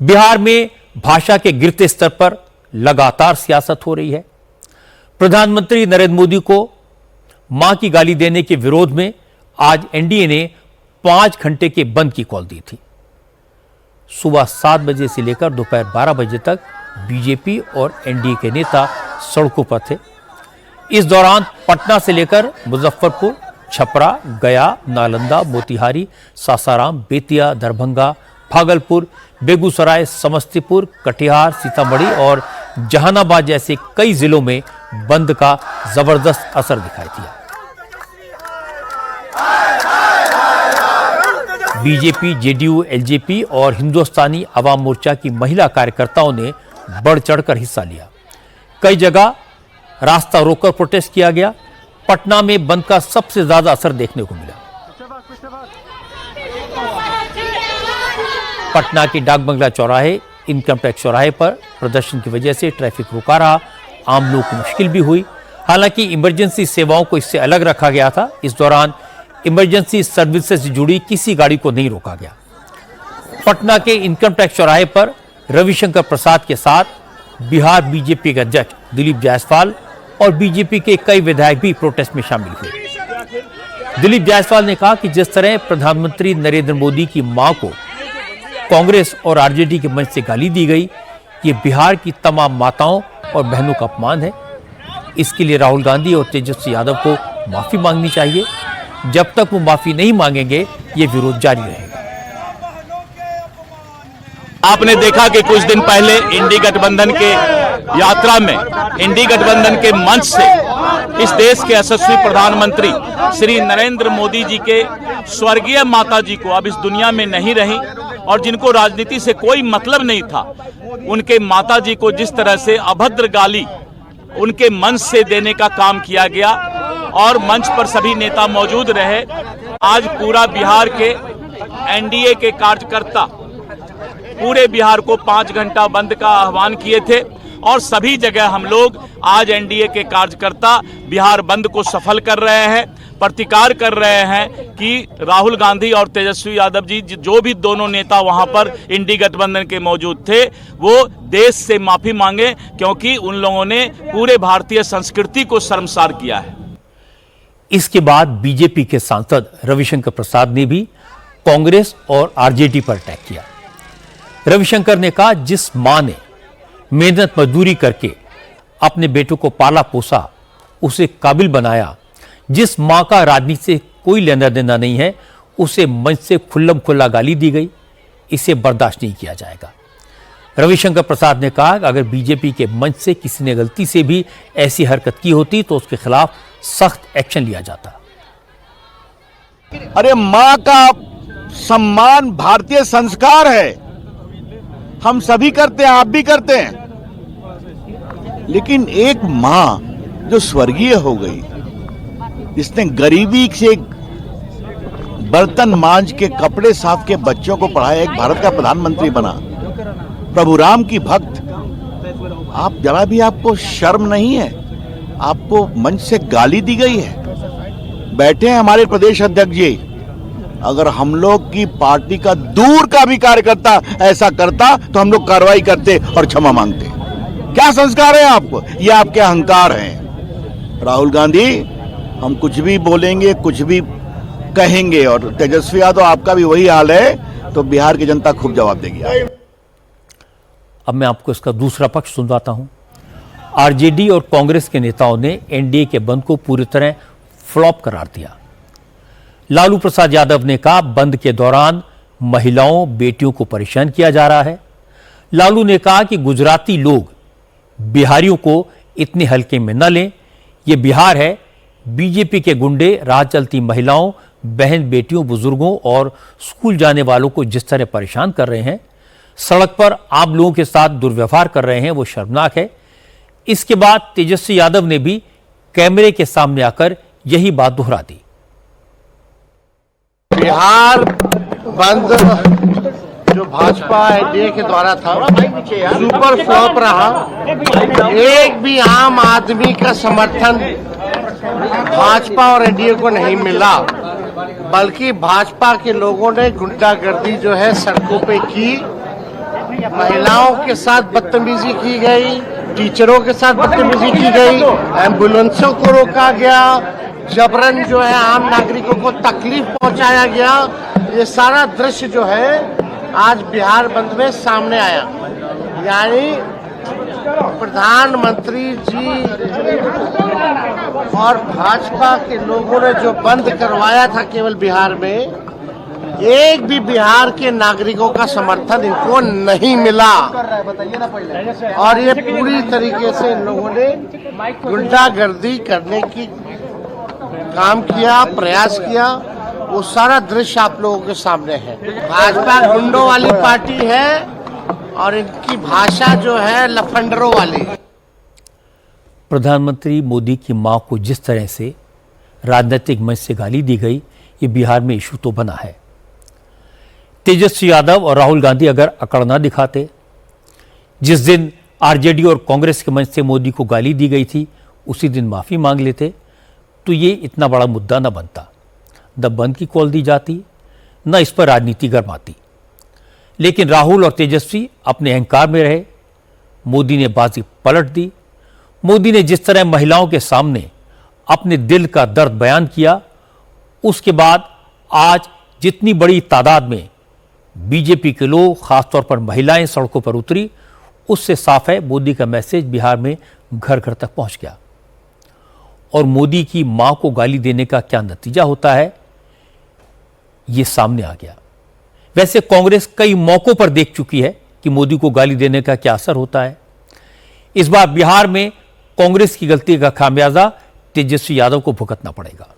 बिहार में भाषा के गिरते स्तर पर लगातार सियासत हो रही है। प्रधानमंत्री नरेंद्र मोदी को मां की गाली देने के विरोध में आज एनडीए ने 5 घंटे के बंद की कॉल दी थी। सुबह 7 बजे से लेकर दोपहर 12 बजे तक बीजेपी और एनडीए के नेता सड़कों पर थे। इस दौरान पटना से लेकर मुजफ्फरपुर, छपरा, गया, नालंदा, मोतिहारी, सासाराम, बेतिया, दरभंगा, भागलपुर, बेगूसराय, समस्तीपुर, कटिहार, सीतामढ़ी और जहानाबाद जैसे कई जिलों में बंद का जबरदस्त असर दिखाई दिया। बीजेपी, जेडीयू, एलजेपी और हिंदुस्तानी अवाम मोर्चा की महिला कार्यकर्ताओं ने बढ़ चढ़कर हिस्सा लिया। कई जगह रास्ता रोककर प्रोटेस्ट किया गया। पटना में बंद का सबसे ज्यादा असर देखने को मिला। पटना के डाक बंगला चौराहे, इनकम टैक्स चौराहे पर प्रदर्शन की वजह से ट्रैफिक रुका रहा। आम लोगों को मुश्किल भी हुई। हालांकि इमरजेंसी सेवाओं को इससे अलग रखा गया था। इस दौरान इमरजेंसी सर्विसेज से जुड़ी किसी गाड़ी को नहीं रोका गया। पटना के इनकम टैक्स चौराहे पर रविशंकर प्रसाद के साथ बिहार बीजेपी के अध्यक्ष दिलीप जायसवाल और बीजेपी के कई विधायक भी प्रोटेस्ट में शामिल हुए। दिलीप जायसवाल ने कहा कि जिस तरह प्रधानमंत्री नरेंद्र मोदी की मां को कांग्रेस और आरजेडी के मंच से गाली दी गई, ये बिहार की तमाम माताओं और बहनों का अपमान है। इसके लिए राहुल गांधी और तेजस्वी यादव को माफी मांगनी चाहिए। जब तक वो माफी नहीं मांगेंगे, ये विरोध जारी रहेगा। आपने देखा कि कुछ दिन पहले इंडी गठबंधन के यात्रा में, इंडी गठबंधन के मंच से इस देश के यशस्वी प्रधानमंत्री श्री नरेंद्र मोदी जी के स्वर्गीय माता जी को, अब इस दुनिया में नहीं रही और जिनको राजनीति से कोई मतलब नहीं था, उनके माता जी को जिस तरह से अभद्र गाली उनके मंच से देने का काम किया गया और मंच पर सभी नेता मौजूद रहे। आज पूरा बिहार के एनडीए के कार्यकर्ता पूरे बिहार को 5 घंटा बंद का आह्वान किए थे और सभी जगह हम लोग आज एनडीए के कार्यकर्ता बिहार बंद को सफल कर रहे हैं, प्रतिकार कर रहे हैं कि राहुल गांधी और तेजस्वी यादव जी, जो भी दोनों नेता वहां पर इंडी गठबंधन के मौजूद थे, वो देश से माफी मांगे, क्योंकि उन लोगों ने पूरे भारतीय संस्कृति को शर्मसार किया है। इसके बाद बीजेपी के सांसद रविशंकर प्रसाद ने भी कांग्रेस और आरजेडी पर अटैक किया। रविशंकर ने कहा, जिस मां ने मेहनत मजदूरी करके अपने बेटों को पाला पोसा, उसे काबिल बनाया, जिस मां का राजनीति से कोई लेना देना नहीं है, उसे मंच से खुल्लम खुल्ला गाली दी गई, इसे बर्दाश्त नहीं किया जाएगा। रविशंकर प्रसाद ने कहा कि अगर बीजेपी के मंच से किसी ने गलती से भी ऐसी हरकत की होती तो उसके खिलाफ सख्त एक्शन लिया जाता। अरे मां का सम्मान भारतीय संस्कार है, हम सभी करते हैं, आप भी करते हैं। लेकिन एक मां जो स्वर्गीय हो गई, जिसने गरीबी से बर्तन मांज के, कपड़े साफ के बच्चों को पढ़ाया, एक भारत का प्रधानमंत्री बना, प्रभु राम की भक्त, आप जरा भी, आपको शर्म नहीं है? आपको मंच से गाली दी गई है। बैठे हैं हमारे प्रदेश अध्यक्ष जी, अगर हम लोग की पार्टी का दूर का भी कार्यकर्ता ऐसा करता तो हम लोग कार्रवाई करते और क्षमा मांगते। क्या संस्कार है आपको? ये आपके अहंकार हैं। राहुल गांधी, हम कुछ भी बोलेंगे, कुछ भी कहेंगे, और तेजस्वी यादव आपका भी वही हाल है, तो बिहार की जनता खूब जवाब देगी। अब मैं आपको इसका दूसरा पक्ष सुनवाता हूं। आरजेडी और कांग्रेस के नेताओं ने एनडीए के बंद को पूरी तरह फ्लॉप करार दिया। लालू प्रसाद यादव ने कहा, बंद के दौरान महिलाओं, बेटियों को परेशान किया जा रहा है। लालू ने कहा कि गुजराती लोग बिहारियों को इतने हल्के में न लें, यह बिहार है। बीजेपी के गुंडे राह चलती महिलाओं, बहन बेटियों, बुजुर्गों और स्कूल जाने वालों को जिस तरह परेशान कर रहे हैं, सड़क पर आम लोगों के साथ दुर्व्यवहार कर रहे हैं, वो शर्मनाक है। इसके बाद तेजस्वी यादव ने भी कैमरे के सामने आकर यही बात दोहरा दी। बिहार बंद जो भाजपा एनडीए के द्वारा था, सुपर फ्लॉप रहा। एक भी आम आदमी का समर्थन भाजपा और एनडीए को नहीं मिला, बल्कि भाजपा के लोगों ने गुंडागर्दी जो है सड़कों पे की महिलाओं के साथ बदतमीजी की गई, टीचरों के साथ बदतमीजी की गई, एम्बुलेंसों को रोका गया, जबरन जो है आम नागरिकों को तकलीफ पहुंचाया गया। ये सारा दृश्य जो है आज बिहार बंद में सामने आया। यानी प्रधानमंत्री जी और भाजपा के लोगों ने जो बंद करवाया था केवल बिहार में, एक भी बिहार के नागरिकों का समर्थन इनको नहीं मिला। और ये पूरी तरीके से इन लोगों ने गुंडागर्दी करने की काम किया, प्रयास किया। वो सारा दृश्य आप लोगों के सामने है। भाजपा गुंडों वाली पार्टी है और इनकी भाषा जो है लफंडरों वाली। प्रधानमंत्री मोदी की मां को जिस तरह से राजनीतिक मंच से गाली दी गई, ये बिहार में इशू तो बना है। तेजस्वी यादव और राहुल गांधी अगर अकड़ ना दिखाते, जिस दिन आरजेडी और कांग्रेस के मंच से मोदी को गाली दी गई थी उसी दिन माफी मांग लेते, तो ये इतना बड़ा मुद्दा न बनता, न बंद की कॉल दी जाती, न इस पर राजनीति गर्माती। लेकिन राहुल और तेजस्वी अपने अहंकार में रहे। मोदी ने बाजी पलट दी। मोदी ने जिस तरह महिलाओं के सामने अपने दिल का दर्द बयान किया, उसके बाद आज जितनी बड़ी तादाद में बीजेपी के लोग, खासतौर पर महिलाएं सड़कों पर उतरी, उससे साफ है मोदी का मैसेज बिहार में घर घर तक पहुंच गया। और मोदी की मां को गाली देने का क्या नतीजा होता है, यह सामने आ गया। वैसे कांग्रेस कई मौकों पर देख चुकी है कि मोदी को गाली देने का क्या असर होता है। इस बार बिहार में कांग्रेस की गलती का खामियाजा तेजस्वी यादव को भुगतना पड़ेगा।